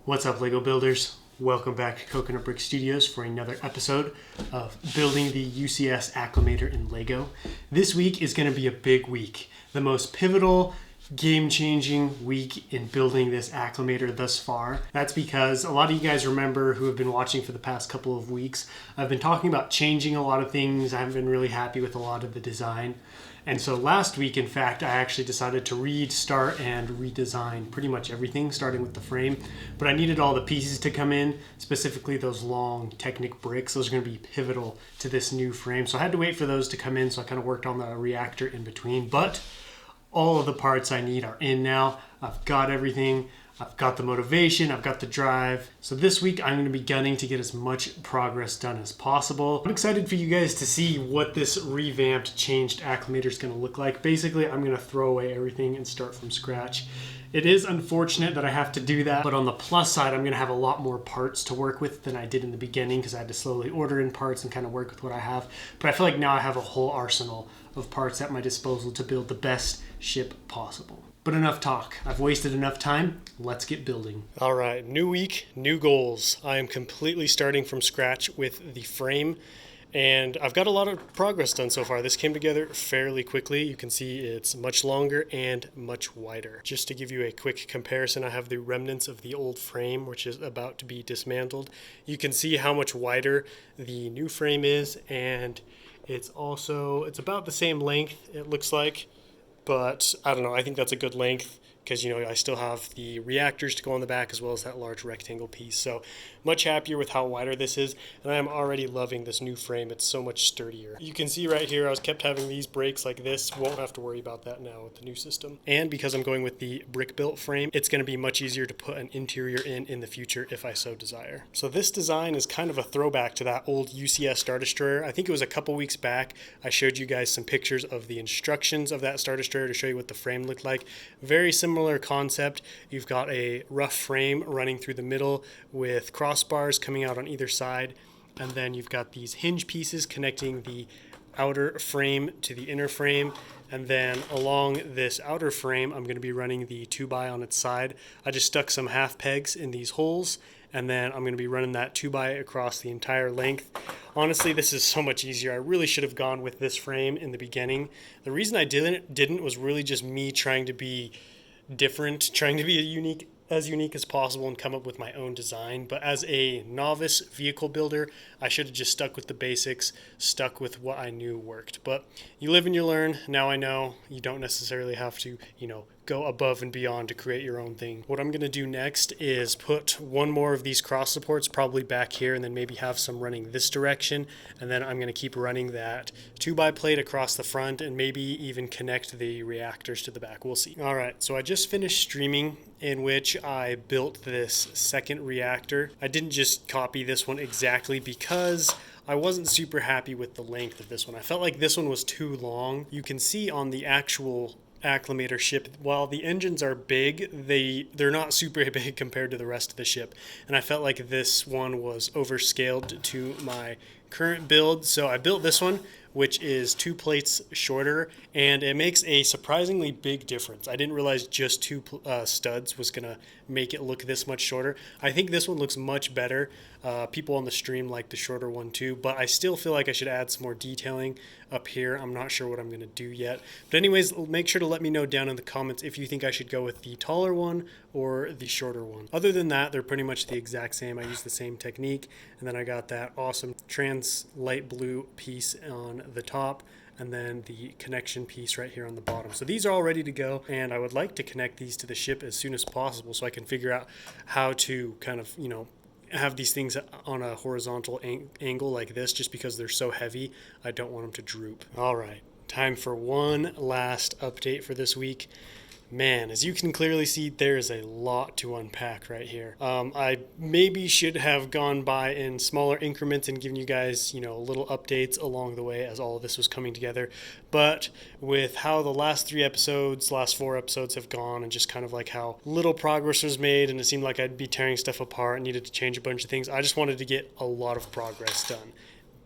What's up, Lego builders? Welcome back to Coconut Brick Studios for another episode of building the UCS Acclamator in Lego. This week is going to be a big week, the most pivotal, game-changing week in building this Acclamator thus far. That's because a lot of you guys remember who have been watching for the past couple of weeks. I've been talking about changing a lot of things. I haven't been really happy with a lot of the design. And so last week, in fact, I actually decided to restart and redesign pretty much everything, starting with the frame. But I needed all the pieces to come in, specifically those long Technic bricks. Those are going to be pivotal to this new frame. So I had to wait for those to come in, so I kind of worked on the reactor in between. But all of the parts I need are in now. I've got everything. I've got the motivation, I've got the drive. So this week I'm going to be gunning to get as much progress done as possible. I'm excited for you guys to see what this revamped, changed Acclamator is going to look like. Basically, I'm going to throw away everything and start from scratch. It is unfortunate that I have to do that, but on the plus side, I'm going to have a lot more parts to work with than I did in the beginning because I had to slowly order in parts and kind of work with what I have. But I feel like now I have a whole arsenal of parts at my disposal to build the best ship possible. But enough talk. I've wasted enough time. Let's get building. All right, new week, new goals. I am completely starting from scratch with the frame, and I've got a lot of progress done so far. This came together fairly quickly. You can see it's much longer and much wider. Just to give you a quick comparison, I have the remnants of the old frame, which is about to be dismantled. You can see how much wider the new frame is, and it's about the same length, it looks like. But I don't know, I think that's a good length because, I still have the reactors to go on the back as well as that large rectangle piece. So much happier with how wider this is, and I am already loving this new frame. It's so much sturdier. You can see right here, I was kept having these breaks like this. Won't have to worry about that now with the new system. And because I'm going with the brick-built frame, it's going to be much easier to put an interior in the future if I so desire. So this design is kind of a throwback to that old UCS Star Destroyer. I think it was a couple weeks back. I showed you guys some pictures of the instructions of that Star Destroyer to show you what the frame looked like. Very similar concept. You've got a rough frame running through the middle with crossbars coming out on either side, and then you've got these hinge pieces connecting the outer frame to the inner frame, and then along this outer frame I'm going to be running the 2x on its side. I just stuck some half pegs in these holes, and then I'm going to be running that 2x across the entire length. Honestly, this is so much easier. I really should have gone with this frame in the beginning. The reason I didn't was really just me trying to be different, trying to be as unique as possible and come up with my own design. But as a novice vehicle builder, I should have just stuck with the basics, stuck with what I knew worked. But you live and you learn. Now I know you don't necessarily have to, go above and beyond to create your own thing. What I'm going to do next is put one more of these cross supports probably back here, and then maybe have some running this direction, and then I'm going to keep running that 2x plate across the front and maybe even connect the reactors to the back. We'll see. All right, so I just finished streaming in which I built this second reactor. I didn't just copy this one exactly because I wasn't super happy with the length of this one. I felt like this one was too long. You can see on the actual Acclamator ship, while the engines are big, they're not super big compared to the rest of the ship, and I felt like this one was overscaled to my current build. So I built this one, which is 2 plates shorter, and it makes a surprisingly big difference. I didn't realize just 2 studs was gonna make it look this much shorter. I think this one looks much better. People on the stream like the shorter one too, but I still feel like I should add some more detailing up here. I'm not sure what I'm gonna do yet. But anyways, make sure to let me know down in the comments if you think I should go with the taller one or the shorter one. Other than that, they're pretty much the exact same. I use the same technique, and then I got that awesome trans light blue piece on the top, and then the connection piece right here on the bottom. So these are all ready to go, and I would like to connect these to the ship as soon as possible so I can figure out how to kind of, have these things on a horizontal angle like this. Just because they're so heavy, I don't want them to droop. All right, time for one last update for this week. Man, as you can clearly see, there is a lot to unpack right here. I maybe should have gone by in smaller increments and given you guys, little updates along the way as all of this was coming together. But with how the last 4 episodes have gone, and just kind of like how little progress was made, and it seemed like I'd be tearing stuff apart and needed to change a bunch of things, I just wanted to get a lot of progress done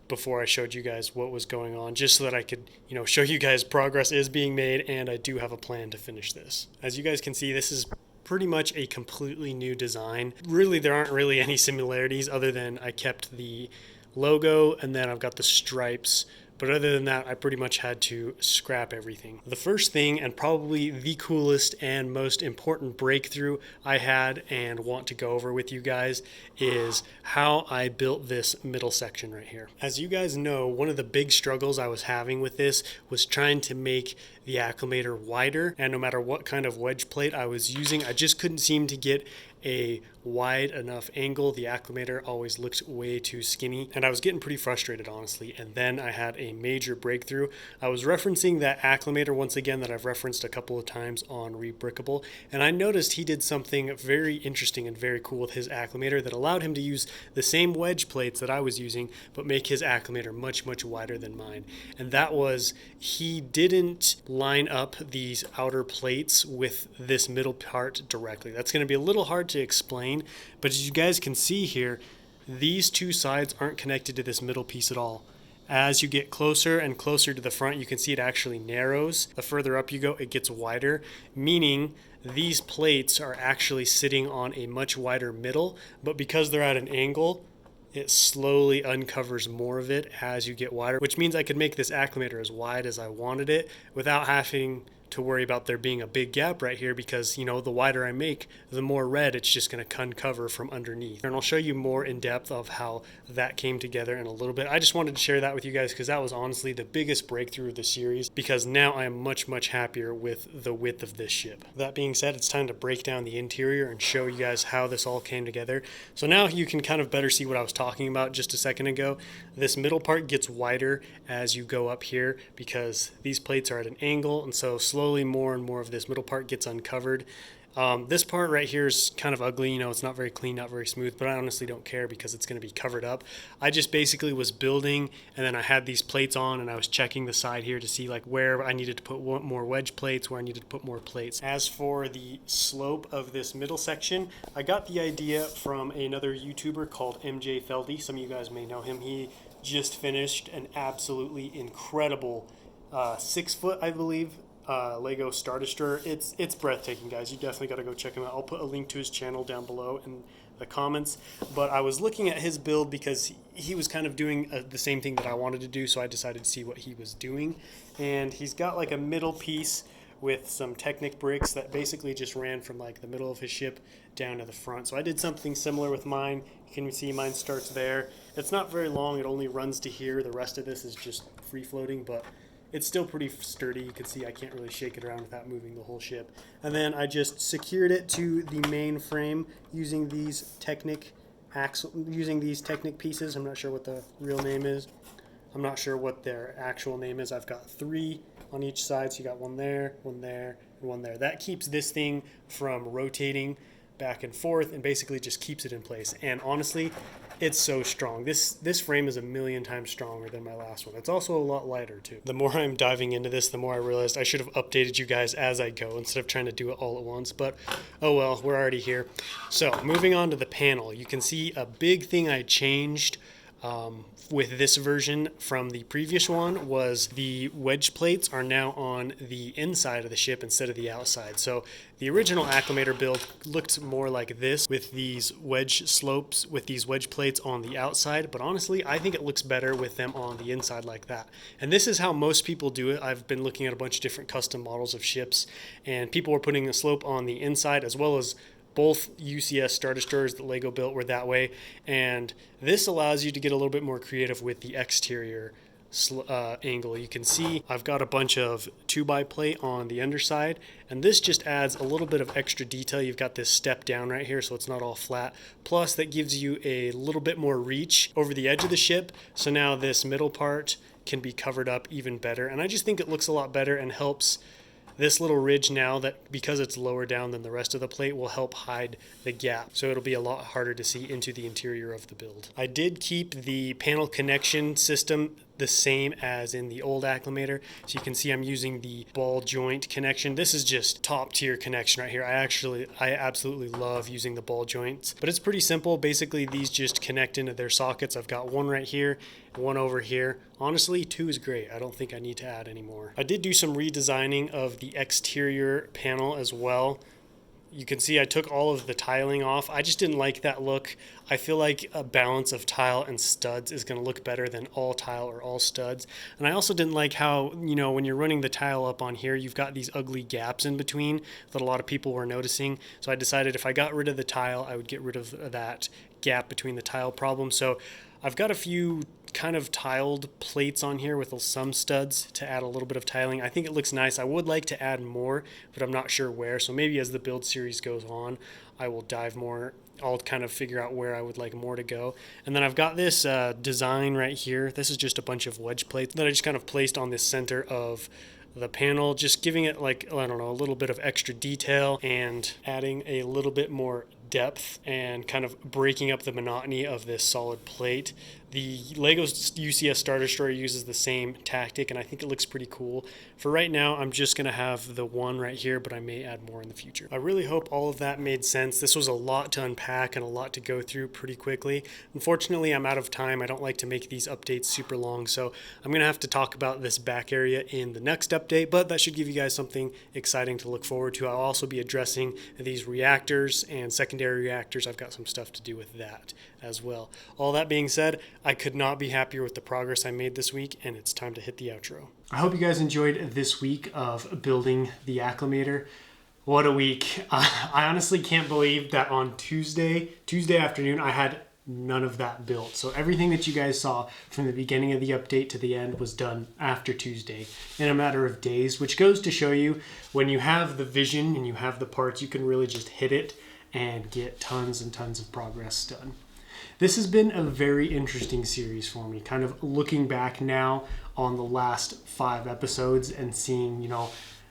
before I showed you guys what was going on, just so that I could, show you guys progress is being made, and I do have a plan to finish this. As you guys can see, this is pretty much a completely new design. Really, there aren't really any similarities other than I kept the logo and then I've got the stripes. But other than that, I pretty much had to scrap everything. The first thing, and probably the coolest and most important breakthrough I had and want to go over with you guys, is how I built this middle section right here. As you guys know, one of the big struggles I was having with this was trying to make the Acclamator wider, and no matter what kind of wedge plate I was using, I just couldn't seem to get a wide enough angle. The Acclamator always looked way too skinny, and I was getting pretty frustrated, honestly. And then I had a major breakthrough. I was referencing that Acclamator once again that I've referenced a couple of times on Rebrickable, and I noticed he did something very interesting and very cool with his Acclamator that allowed him to use the same wedge plates that I was using, but make his Acclamator much, much wider than mine. And that was, he didn't line up these outer plates with this middle part directly. That's going to be a little hard to explain, but as you guys can see here, these two sides aren't connected to this middle piece at all. As you get closer and closer to the front, you can see it actually narrows. The further up you go, it gets wider, meaning these plates are actually sitting on a much wider middle, but because they're at an angle, it slowly uncovers more of it as you get wider, which means I could make this Acclamator as wide as I wanted it without having to worry about there being a big gap right here, because the wider I make, the more red it's just going to uncover from underneath. And I'll show you more in depth of how that came together in a little bit. I just wanted to share that with you guys because that was honestly the biggest breakthrough of the series, because now I am much, much happier with the width of this ship. That being said, it's time to break down the interior and show you guys how this all came together. So now you can kind of better see what I was talking about just a second ago. This middle part gets wider as you go up here because these plates are at an angle, and so slowly more and more of this middle part gets uncovered. This part right here is kind of ugly, it's not very clean, not very smooth, but I honestly don't care because it's going to be covered up. I just basically was building, and then I had these plates on, and I was checking the side here to see like where I needed to put more wedge plates, where I needed to put more plates. As for the slope of this middle section, I got the idea from another YouTuber called MJ Feldy. Some of you guys may know him. He just finished an absolutely incredible 6 foot, I believe, Lego Star Destroyer. It's breathtaking, guys. You definitely got to go check him out. I'll put a link to his channel down below in the comments. But I was looking at his build because he was kind of doing the same thing that I wanted to do, so I decided to see what he was doing. And he's got like a middle piece with some Technic bricks that basically just ran from like the middle of his ship down to the front. So I did something similar with mine. You can see mine starts there. It's not very long. It only runs to here. The rest of this is just free floating, but it's still pretty sturdy. You can see I can't really shake it around without moving the whole ship. And then I just secured it to the main frame using these Technic pieces. I'm not sure what the real name is. I'm not sure what their actual name is. I've got 3 on each side, so you got one there, and one there. That keeps this thing from rotating back and forth and basically just keeps it in place. And honestly, it's so strong. This frame is a million times stronger than my last one. It's also a lot lighter too. The more I'm diving into this, the more I realized I should have updated you guys as I go instead of trying to do it all at once, but oh well, we're already here. So moving on to the panel, you can see a big thing I changed with this version from the previous one was the wedge plates are now on the inside of the ship instead of the outside. So the original Acclamator build looked more like this with these wedge slopes, with these wedge plates on the outside, but honestly I think it looks better with them on the inside like that. And this is how most people do it. I've been looking at a bunch of different custom models of ships, and people were putting a slope on the inside, as well as both UCS Star Destroyers that Lego built were that way, and this allows you to get a little bit more creative with the exterior angle. You can see I've got a bunch of 2x-plate on the underside, and this just adds a little bit of extra detail. You've got this step down right here, so it's not all flat. Plus, that gives you a little bit more reach over the edge of the ship, so now this middle part can be covered up even better, and I just think it looks a lot better and helps. This little ridge now, that because it's lower down than the rest of the plate, will help hide the gap, so it'll be a lot harder to see into the interior of the build. I did keep the panel connection system the same as in the old Acclamator, so you can see I'm using the ball joint connection. This is just top tier connection right here. I absolutely love using the ball joints, but it's pretty simple. Basically these just connect into their sockets. I've got one right here, one over here. Honestly, 2 is great. I don't think I need to add any more. I did do some redesigning of the exterior panel as well. you can see I took all of the tiling off. I just didn't like that look. I feel like a balance of tile and studs is going to look better than all tile or all studs. And I also didn't like how, when you're running the tile up on here, you've got these ugly gaps in between that a lot of people were noticing. So I decided if I got rid of the tile, I would get rid of that gap between the tile problem. So I've got a few kind of tiled plates on here with some studs to add a little bit of tiling. I think it looks nice. I would like to add more, but I'm not sure where. So maybe as the build series goes on, I will dive more. I'll kind of figure out where I would like more to go. And then I've got this design right here. This is just a bunch of wedge plates that I just kind of placed on the center of the panel, just giving it like, I don't know, a little bit of extra detail and adding a little bit more depth and kind of breaking up the monotony of this solid plate. The Lego UCS Starter Destroyer uses the same tactic, and I think it looks pretty cool. For right now, I'm just going to have the one right here, but I may add more in the future. I really hope all of that made sense. This was a lot to unpack and a lot to go through pretty quickly. Unfortunately, I'm out of time. I don't like to make these updates super long, so I'm going to have to talk about this back area in the next update, but that should give you guys something exciting to look forward to. I'll also be addressing these reactors and secondary reactors. I've got some stuff to do with that as well. All that being said, I could not be happier with the progress I made this week, and it's time to hit the outro. I hope you guys enjoyed this week of building the Acclamator. What a week. I honestly can't believe that on Tuesday afternoon, I had none of that built. So everything that you guys saw from the beginning of the update to the end was done after Tuesday in a matter of days, which goes to show you when you have the vision and you have the parts, you can really just hit it and get tons and tons of progress done. This has been a very interesting series for me, kind of looking back now on the last 5 episodes and seeing,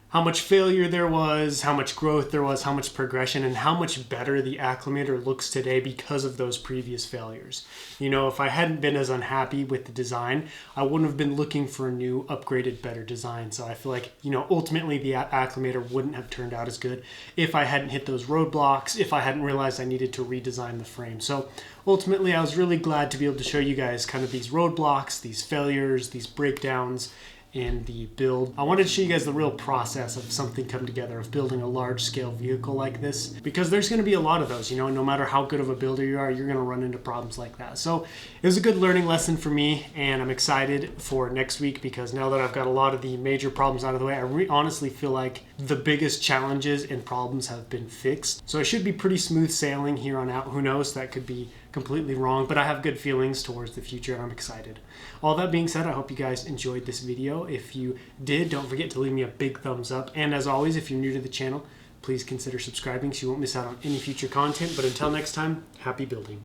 how much failure there was, how much growth there was, how much progression, and how much better the Acclamator looks today because of those previous failures. If I hadn't been as unhappy with the design, I wouldn't have been looking for a new, upgraded, better design. So I feel like, ultimately the Acclamator wouldn't have turned out as good if I hadn't hit those roadblocks, if I hadn't realized I needed to redesign the frame. So ultimately, I was really glad to be able to show you guys kind of these roadblocks, these failures, these breakdowns, in the build. I wanted to show you guys the real process of something come together, of building a large-scale vehicle like this, because there's going to be a lot of those. No matter how good of a builder you are, you're going to run into problems like that. So it was a good learning lesson for me, and I'm excited for next week because now that I've got a lot of the major problems out of the way, I honestly feel like the biggest challenges and problems have been fixed. So it should be pretty smooth sailing here on out. Who knows? That could be completely wrong, but I have good feelings towards the future and I'm excited. All that being said, I hope you guys enjoyed this video. If you did, don't forget to leave me a big thumbs up. And as always, if you're new to the channel, please consider subscribing so you won't miss out on any future content. But until next time, happy building.